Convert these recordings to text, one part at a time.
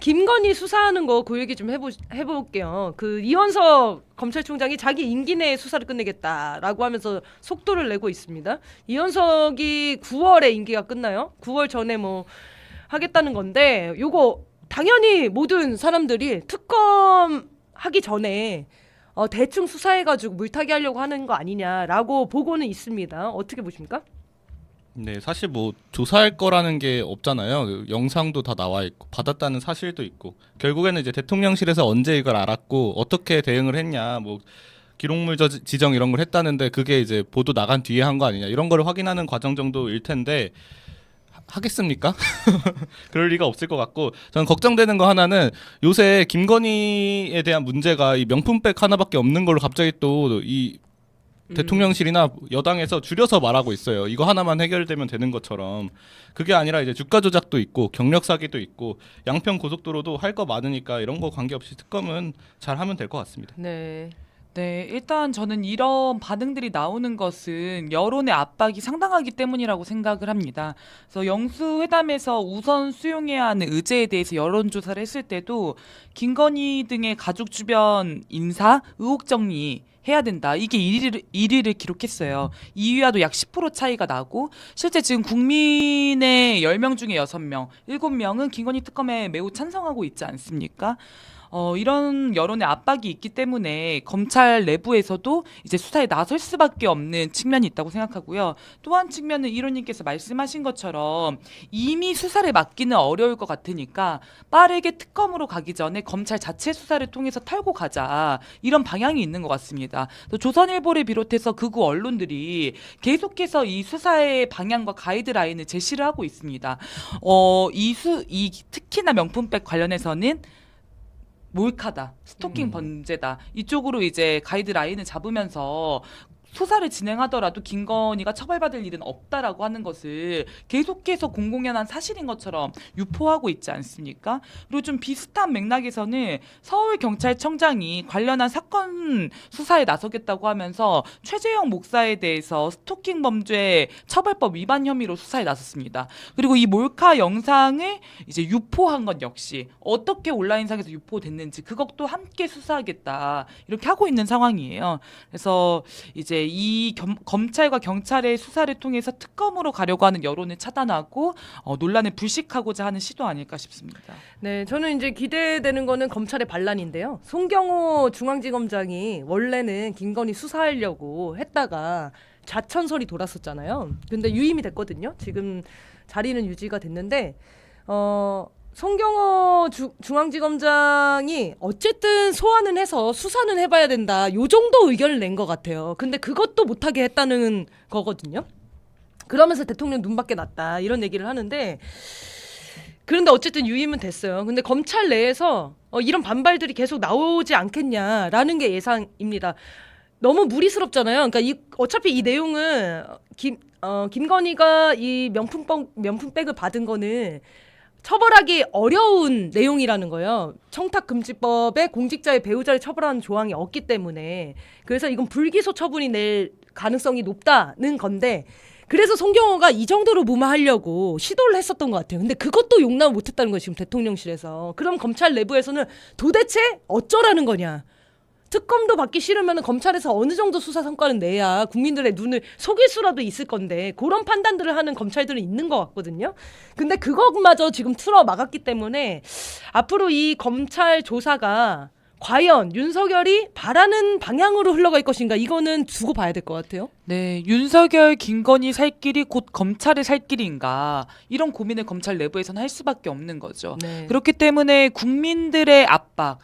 김건희 수사하는 거 그 얘기 좀 해볼게요. 그 이현석 검찰총장이 자기 임기 내에 수사를 끝내겠다라고 하면서 속도를 내고 있습니다. 이현석이 9월에 임기가 끝나요. 9월 전에 뭐 하겠다는 건데 요거 당연히 모든 사람들이 특검 하기 전에 대충 수사해가지고 물타기 하려고 하는 거 아니냐라고 보고는 있습니다. 어떻게 보십니까? 네, 사실 뭐 조사할 거라는 게 없잖아요. 그 영상도 다 나와 있고 받았다는 사실도 있고 결국에는 이제 대통령실에서 언제 이걸 알았고 어떻게 대응을 했냐 뭐 기록물 지정 이런 걸 했다는데 그게 이제 보도 나간 뒤에 한 거 아니냐 이런 걸 확인하는 과정 정도일 텐데 하겠습니까? 그럴 리가 없을 것 같고 저는 걱정되는 거 하나는 요새 김건희에 대한 문제가 이 명품백 하나밖에 없는 걸로 갑자기 또 이 대통령실이나 여당에서 줄여서 말하고 있어요. 이거 하나만 해결되면 되는 것처럼. 그게 아니라 이제 주가 조작도 있고 경력 사기도 있고 양평 고속도로도 할 거 많으니까 이런 거 관계없이 특검은 잘 하면 될 것 같습니다. 네. 네, 일단 저는 이런 반응들이 나오는 것은 여론의 압박이 상당하기 때문이라고 생각을 합니다. 그래서 영수회담에서 우선 수용해야 하는 의제에 대해서 여론조사를 했을 때도 김건희 등의 가족 주변 인사 의혹 정리 해야 된다. 이게 1위를 기록했어요. 2위와도 약 10% 차이가 나고 실제 지금 국민의 10명 중에 6명, 7명은 김건희 특검에 매우 찬성하고 있지 않습니까? 이런 여론의 압박이 있기 때문에 검찰 내부에서도 이제 수사에 나설 수밖에 없는 측면이 있다고 생각하고요. 또 한 측면은 이론님께서 말씀하신 것처럼 이미 수사를 맡기는 어려울 것 같으니까 빠르게 특검으로 가기 전에 검찰 자체 수사를 통해서 탈고 가자 이런 방향이 있는 것 같습니다. 또 조선일보를 비롯해서 극우 언론들이 계속해서 이 수사의 방향과 가이드라인을 제시를 하고 있습니다. 특히나 명품백 관련해서는 몰카다, 스토킹 범죄다 이쪽으로 이제 가이드라인을 잡으면서 수사를 진행하더라도 김건희가 처벌받을 일은 없다라고 하는 것을 계속해서 공공연한 사실인 것처럼 유포하고 있지 않습니까? 그리고 좀 비슷한 맥락에서는 서울경찰청장이 관련한 사건 수사에 나서겠다고 하면서 최재형 목사에 대해서 스토킹 범죄 처벌법 위반 혐의로 수사에 나섰습니다. 그리고 이 몰카 영상을 이제 유포한 것 역시 어떻게 온라인상에서 유포됐는지 그것도 함께 수사하겠다 이렇게 하고 있는 상황이에요. 그래서 이제 이 검찰과 경찰의 수사를 통해서 특검으로 가려고 하는 여론을 차단하고 논란을 불식하고자 하는 시도 아닐까 싶습니다. 네, 저는 이제 기대되는 거는 검찰의 반란인데요. 송경호 중앙지검장이 원래는 김건희 수사하려고 했다가 좌천설이 돌았었잖아요. 근데 유임이 됐거든요. 지금 자리는 유지가 됐는데 송경호 중앙지검장이 어쨌든 소환은 해서 수사는 해봐야 된다. 요 정도 의견을 낸 것 같아요. 근데 그것도 못하게 했다는 거거든요. 그러면서 대통령 눈밖에 났다. 이런 얘기를 하는데 그런데 어쨌든 유임은 됐어요. 근데 검찰 내에서 이런 반발들이 계속 나오지 않겠냐라는 게 예상입니다. 너무 무리스럽잖아요. 그러니까 어차피 이 내용은 김건희가 이 명품백을 받은 거는 처벌하기 어려운 내용이라는 거예요. 청탁금지법에 공직자의 배우자를 처벌하는 조항이 없기 때문에. 그래서 이건 불기소 처분이 낼 가능성이 높다는 건데 그래서 송경호가 이 정도로 무마하려고 시도를 했었던 것 같아요. 근데 그것도 용납을 못했다는 거예요. 지금 대통령실에서. 그럼 검찰 내부에서는 도대체 어쩌라는 거냐. 특검도 받기 싫으면 검찰에서 어느 정도 수사 성과는 내야 국민들의 눈을 속일 수라도 있을 건데 그런 판단들을 하는 검찰들은 있는 것 같거든요. 근데 그것마저 지금 틀어 막았기 때문에 앞으로 이 검찰 조사가 과연 윤석열이 바라는 방향으로 흘러갈 것인가 이거는 두고 봐야 될 것 같아요. 네, 윤석열, 김건희 살 길이 곧 검찰의 살 길인가 이런 고민을 검찰 내부에서는 할 수밖에 없는 거죠. 네. 그렇기 때문에 국민들의 압박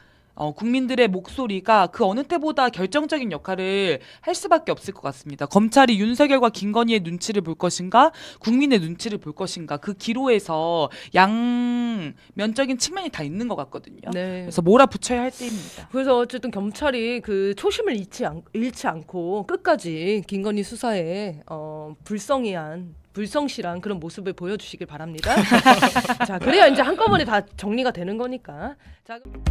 국민들의 목소리가 그 어느 때보다 결정적인 역할을 할 수밖에 없을 것 같습니다. 검찰이 윤석열과 김건희의 눈치를 볼 것인가, 국민의 눈치를 볼 것인가, 그 기로에서 양면적인 측면이 다 있는 것 같거든요. 네. 그래서 몰아붙여야 할 때입니다. 그래서 어쨌든 경찰이 그 초심을 잃지 않고 끝까지 김건희 수사에 불성실한 그런 모습을 보여주시길 바랍니다. 자, 그래야 이제 한꺼번에 다 정리가 되는 거니까. 자, 그럼